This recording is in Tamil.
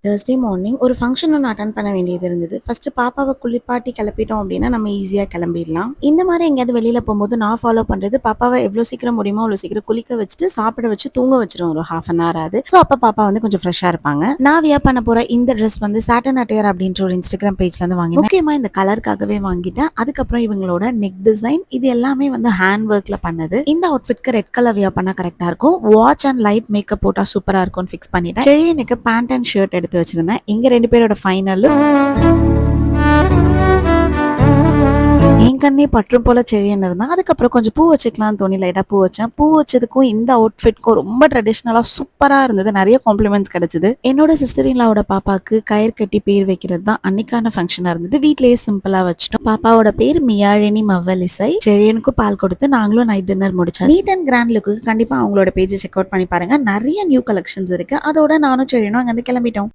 Thursday மார்னிங் ஒரு ஃபங்ஷன் ஒண்ணு அட்டெண்ட் பண்ண வேண்டியது இருந்தது. ஃபர்ஸ்ட் பாப்பாவ குளிப்பாட்டி கிளப்பிட்டோம் அப்டின்னா, நம்ம ஈஸியா கிளம்பிடலாம். இந்த மாரி எங்கேயாவது வெளியில போம்போது நான் ஃபாலோ பண்றது, பாப்பாவ எவ்ளோ சீக்கிரம் முடியுமோ அவ்ளோ சீக்கிரம் குளிக்க வச்சுட்டு, சாப்பிட வச்சு தூங்க வச்சுருவேன் ஒரு 1/2 அன் ஹவர் ஆது. ஸோ அப்ப பாப்பா வந்து கொஞ்சம் ஃப்ரெஷ்ஷா இருப்பாங்க. நான் வியர் பண்ண போற இந்த ட்ரெஸ் வந்து சாட்டன் அட்டையர் அப்டின்ற ஒரு Instagram பேஜ்ல இருந்து வாங்கினேன். முக்கியமா இந்த கலருக்காகவே வாங்கிட்டேன். அதுக்கப்புறம் இவங்களோட நெக் டிசைன் இது எல்லாமே வந்து ஹேண்ட் ஒர்க்ல பண்ணது. இந்த அவுட்ஃபிட்க்கு ரெட் கலர் வியர் பண்ணா கரெக்ட்டா இருக்கும். வாட்ச் அண்ட் லைட் மேக்கப் போட்டா சூப்பரா இருக்கும்னு ஃபிக்ஸ் பண்ணிட்டேன். செழியனுக்கு பேண்ட் அண்ட் ஷர்ட் எடுத்து வச்சிருந்தேன். எங்க 2 பேரோட ஃபைனல் என் கண்ணே பற்றும் போல செழியன் இருந்தான். அதுக்கப்புறம் கொஞ்சம் பூ வச்சுக்கலாம்னு தோணி லைட்டா பூ வச்சேன். பூ வச்சதுக்கும் இந்த அவுட்ஃபிட்க்கும் ரொம்ப ட்ரெடிஷ்னலா சூப்பரா இருந்தது. நிறைய காம்ப்ளிமெண்ட்ஸ் கிடைச்சது. என்னோட சிஸ்டர் இன் லாவோட பாப்பாக்கு கயிறு கட்டி பேர் வைக்கிறது தான் அன்னைக்கான ஃபங்க்ஷனா இருந்தது. வீட்லயே சிம்பிளா வச்சிட்டோம். பாப்பாவோட பேர் மியாழினி மவ்வலிசை. செழியனுக்கும் பால் கொடுத்து நாங்களும் நைட் டின்னர் முடிச்சோம். நீட் அண்ட் கிராண்ட் லுக்கு கண்டிப்பா அவங்களோட பேஜை செக் அவுட் பண்ணி பாருங்க. நிறைய நியூ கலெக்ஷன்ஸ் இருக்கு. அதோட நானும் செழியனும் அங்க இருந்து கிளம்பிட்டோம்.